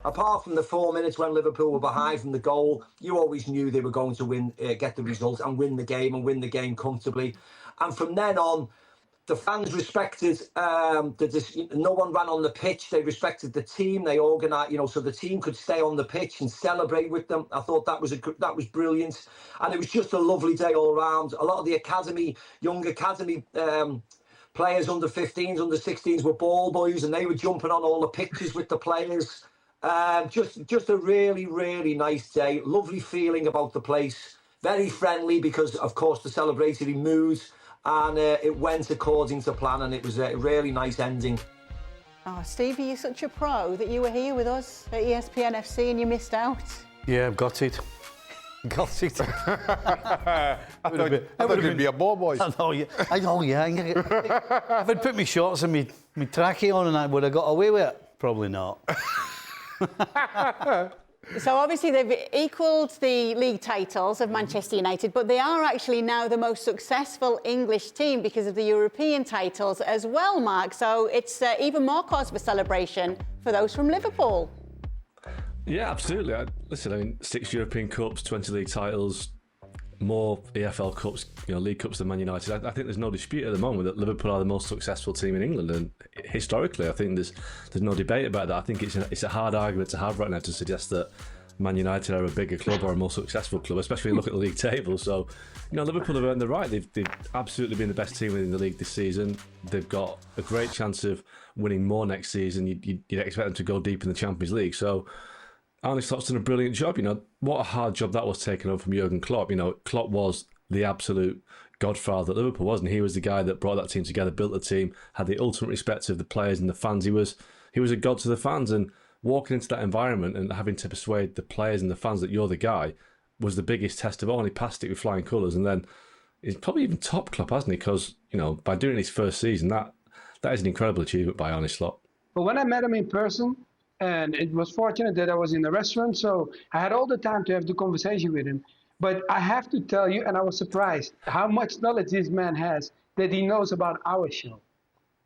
Apart from the 4 minutes when Liverpool were behind from the goal, you always knew they were going to win, get the result and win the game comfortably. And from then on, the fans respected no one ran on the pitch. They respected the team. They organised, so the team could stay on the pitch and celebrate with them. I thought that was brilliant, and it was just a lovely day all around. A lot of the young academy players, under 15s, under 16s, were ball boys, and they were jumping on all the pictures with the players. Just a really, really nice day. Lovely feeling about the place. Very friendly because, of course, the celebratory mood. And it went according to plan, and it was a really nice ending. Oh, Stevie, you're such a pro that you were here with us at ESPN FC and you missed out. Yeah, I've got it. Got it. I thought it'd be a ball boy. Oh, yeah. If I'd put my shorts and my trackie on and I would have got away with it. Probably not. So obviously they've equalled the league titles of Manchester United, but they are actually now the most successful English team because of the European titles as well, Mark. So it's even more cause for celebration for those from Liverpool. Yeah, absolutely. Listen, I mean, 6 European Cups, 20 league titles, more EFL Cups, League Cups than Man United. I think there's no dispute at the moment that Liverpool are the most successful team in England, and historically, I think there's no debate about that. I think it's a hard argument to have right now to suggest that Man United are a bigger club or a more successful club, especially when you look at the league table. So, Liverpool have earned the right. They've absolutely been the best team in the league this season. They've got a great chance of winning more next season. You'd expect them to go deep in the Champions League. So, Arne Slot's done a brilliant job. What a hard job that was taken over from Jurgen Klopp. Klopp was the absolute godfather at Liverpool, wasn't he? He was the guy that brought that team together, built the team, had the ultimate respect of the players and the fans. He was a god to the fans, and walking into that environment and having to persuade the players and the fans that you're the guy was the biggest test of all. And he passed it with flying colours, and then he's probably even top Klopp, hasn't he? Because by doing his first season, that is an incredible achievement by Arne Slot. But when I met him in person, and it was fortunate that I was in the restaurant, so I had all the time to have the conversation with him. But I have to tell you, and I was surprised how much knowledge this man has, that he knows about our show.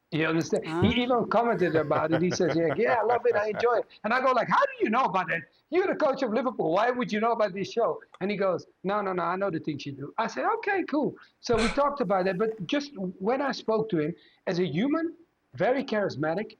You understand? He even commented about it. He says, yeah, I love it, I enjoy it. And I go like, how do you know about it? You're the coach of Liverpool. Why would you know about this show? And he goes, no, I know the things you do. I said, okay, cool. So we talked about that. But just when I spoke to him, as a human, very charismatic,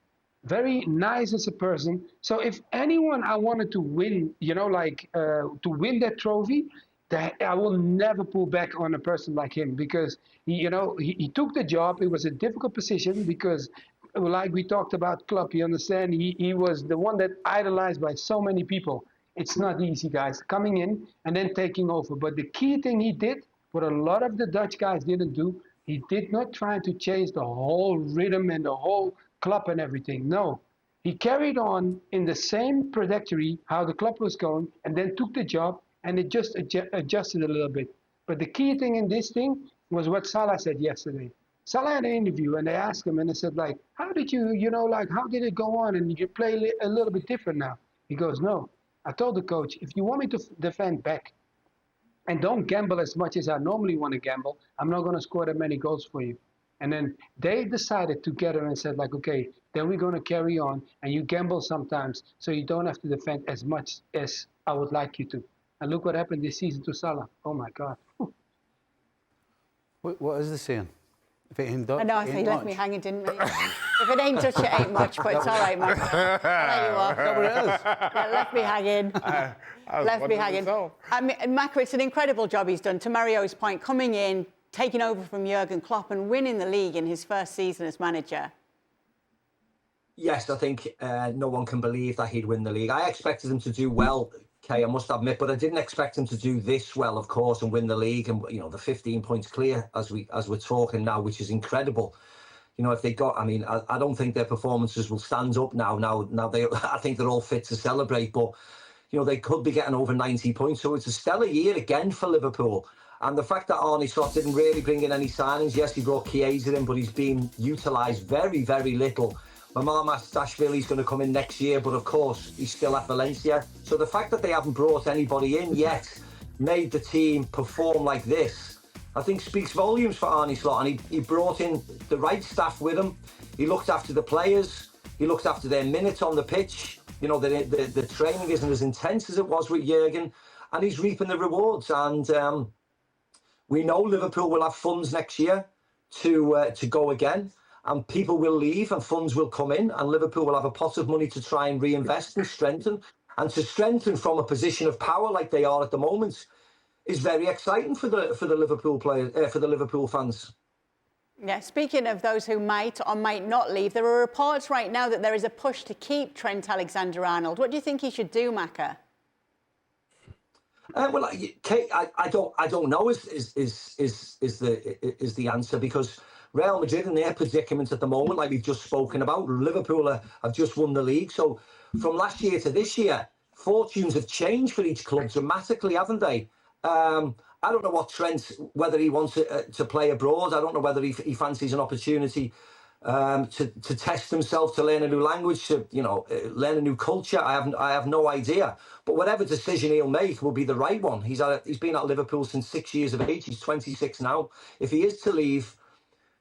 very nice as a person. So if anyone I wanted to win, to win that trophy, that I will never pull back on a person like him, because he took the job. It was a difficult position because, like we talked about Klopp, you understand, he was the one that idolized by so many people. It's not easy, guys, coming in and then taking over. But the key thing he did, what a lot of the Dutch guys didn't do, he did not try to change the whole rhythm and the whole club and everything. No, he carried on in the same trajectory how the club was going, and then took the job and it just adjusted a little bit. But the key thing in this thing was what Salah said yesterday. Salah had an interview and they asked him, and they said, like, how did how did it go on, and you play a little bit different now? He goes, no, I told the coach, if you want me to defend back and don't gamble as much as I normally want to gamble, I'm not going to score that many goals for you. And then they decided together and said, like, okay, then we're going to carry on, and you gamble sometimes so you don't have to defend as much as I would like you to. And look what happened this season to Salah. Oh, my God. What is the saying? If it ain't done, I know, he left me hanging, didn't he? If it ain't Dutch, it ain't much, but it's all right, man. There you are. That's what it is. Yeah, left me hanging. Left me hanging. I mean, Macca, it's an incredible job he's done. To Mario's point, coming in, taking over from Jurgen Klopp and winning the league in his first season as manager. Yes, I think no one can believe that he'd win the league. I expected him to do well, Kay, I must admit, but I didn't expect him to do this well, of course, and win the league. And the 15 points clear as we're talking now, which is incredible. If they got, I don't think their performances will stand up now. Now I think they're all fit to celebrate, but they could be getting over 90 points. So it's a stellar year again for Liverpool. And the fact that Arne Slot didn't really bring in any signings, yes, he brought Chiesa in, but he's been utilised very, very little. Mamardashvili's going to come in next year, but of course, he's still at Valencia. So the fact that they haven't brought anybody in yet, made the team perform like this, I think speaks volumes for Arne Slot. And he brought in the right staff with him. He looked after the players. He looked after their minutes on the pitch. You know, the training isn't as intense as it was with Jurgen, and he's reaping the rewards. And we know Liverpool will have funds next year to go again, and people will leave and funds will come in, and Liverpool will have a pot of money to try and reinvest and strengthen. And to strengthen from a position of power like they are at the moment is very exciting for the Liverpool players, for the Liverpool fans. Yeah, speaking of those who might or might not leave, there are reports right now that there is a push to keep Trent Alexander-Arnold. What do you think he should do, Macca? Well, Kate, I don't know is the answer, because Real Madrid in their predicament at the moment, like we've just spoken about, Liverpool have just won the league. So from last year to this year, fortunes have changed for each club dramatically, haven't they? I don't know what Trent, whether he wants to play abroad. I don't know whether he fancies an opportunity to test himself, to learn a new language, to learn a new culture. I have no idea. But whatever decision he'll make will be the right one. He's been at Liverpool since 6 years of age. He's 26 now. If he is to leave,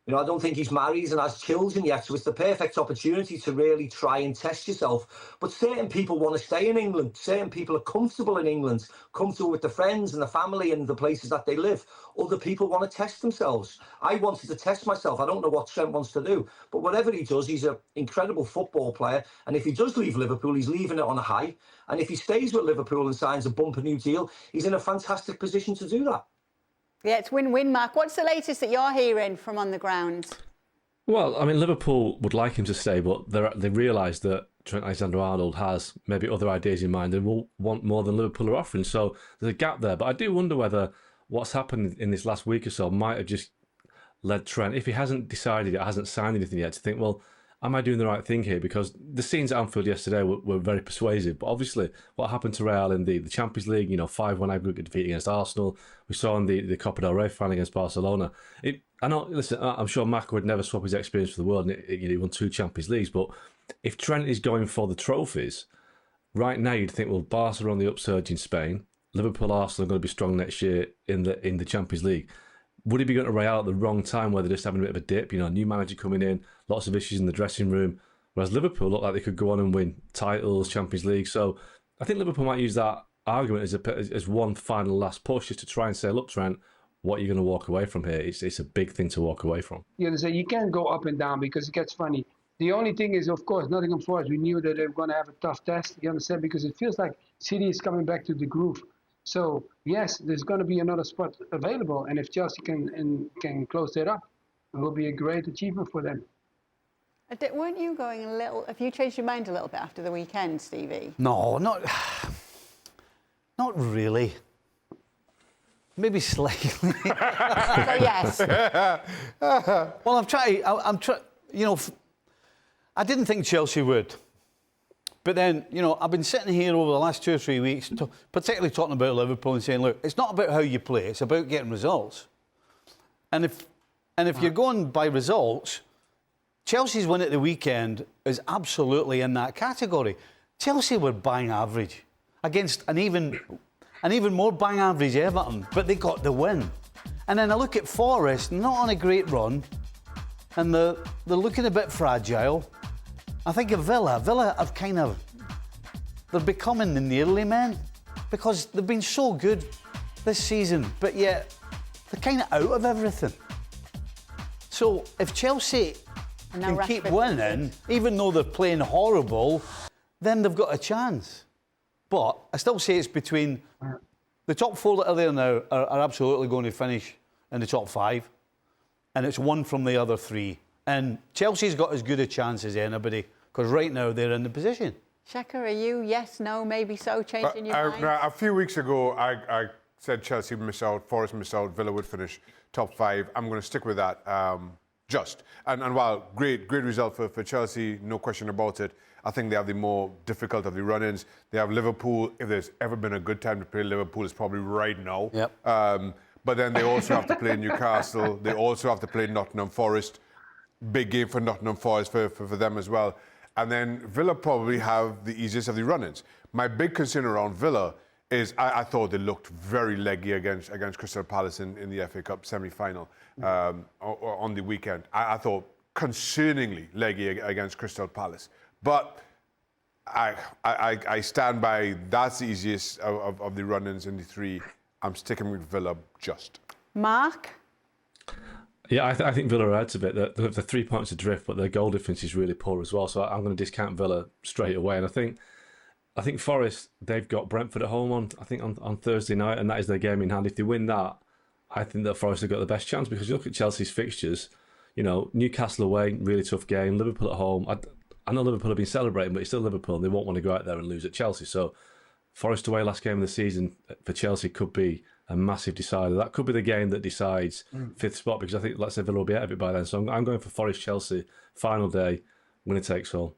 I don't think he's married and has children yet, so it's the perfect opportunity to really try and test yourself. But certain people want to stay in England. Certain people are comfortable in England, comfortable with the friends and the family and the places that they live. Other people want to test themselves. I wanted to test myself. I don't know what Trent wants to do. But whatever he does, he's an incredible football player. And if he does leave Liverpool, he's leaving it on a high. And if he stays with Liverpool and signs a bumper new deal, he's in a fantastic position to do that. Yeah, it's win-win, Mark. What's the latest that you're hearing from on the ground? Well, I mean, Liverpool would like him to stay, but they realise that Trent Alexander-Arnold has maybe other ideas in mind and will want more than Liverpool are offering. So there's a gap there. But I do wonder whether what's happened in this last week or so might have just led Trent, if he hasn't decided it, hasn't signed anything yet, to think, well, am I doing the right thing here? Because the scenes at Anfield yesterday were very persuasive. But obviously, what happened to Real in the Champions League, 5-1 aggregate defeat against Arsenal. We saw in the Copa del Rey final against Barcelona. I'm sure Mark would never swap his experience for the world. And he won 2 Champions Leagues. But if Trent is going for the trophies, right now you'd think, well, Barca are on the upsurge in Spain. Liverpool, Arsenal are going to be strong next year in the Champions League. Would he be going to Real at the wrong time where they're just having a bit of a dip? New manager coming in, lots of issues in the dressing room. Whereas Liverpool look like they could go on and win titles, Champions League. So I think Liverpool might use that argument as one final last push, just to try and say, look, Trent, what are you going to walk away from here? It's a big thing to walk away from. You can't go up and down because it gets funny. The only thing is, of course, Nottingham Forest, we knew that they were going to have a tough test, you understand, because it feels like City is coming back to the groove. So, yes, there's going to be another spot available. And if Chelsea can close that up, it will be a great achievement for them. Weren't you going a little... Have you changed your mind a little bit after the weekend, Stevie? No, not really. Maybe slightly. So, yes. Well, I'm trying... I didn't think Chelsea would. But then, I've been sitting here over the last 2 or 3 weeks, particularly talking about Liverpool and saying, look, it's not about how you play, it's about getting results. And if you're going by results, Chelsea's win at the weekend is absolutely in that category. Chelsea were bang average against an even more bang average Everton, but they got the win. And then I look at Forest, not on a great run, and they're looking a bit fragile. I think of Villa. Villa have they're becoming the nearly men because they've been so good this season, but yet they're kind of out of everything. So if Chelsea can keep winning, even though they're playing horrible, then they've got a chance. But I still say it's between the top 4 that are there now are absolutely going to finish in the top 5, and it's one from the other 3. And Chelsea's got as good a chance as anybody because right now they're in the position. Shaka, are you yes, no, maybe so, changing your mind? A few weeks ago, I said Chelsea would miss out, Forest miss out, Villa would finish top 5. I'm going to stick with that. And while great result for Chelsea, no question about it, I think they have the more difficult of the run-ins. They have Liverpool. If there's ever been a good time to play Liverpool, it's probably right now. Yep. But then they also have to play Newcastle. They also have to play Nottingham Forest. Big game for Nottingham Forest for them as well. And then Villa probably have the easiest of the run-ins. My big concern around Villa is I thought they looked very leggy against Crystal Palace in the FA Cup semi-final on the weekend. I thought concerningly leggy against Crystal Palace. But I stand by that's the easiest of the run-ins in the three. I'm sticking with Villa just. Mark? Yeah, I think Villa are out a bit. They have the 3 points adrift, but their goal difference is really poor as well. So I'm going to discount Villa straight away. And I think Forest, they've got Brentford at home on Thursday night, and that is their game in hand. If they win that, I think that Forest have got the best chance, because you look at Chelsea's fixtures, Newcastle away, really tough game. Liverpool at home. I know Liverpool have been celebrating, but it's still Liverpool, and they won't want to go out there and lose at Chelsea. So Forest away last game of the season for Chelsea could be a massive decider. That could be the game that decides fifth spot, because I think, let's say, Villa will be out of it by then. So I'm going for Forest Chelsea, final day, winner takes all.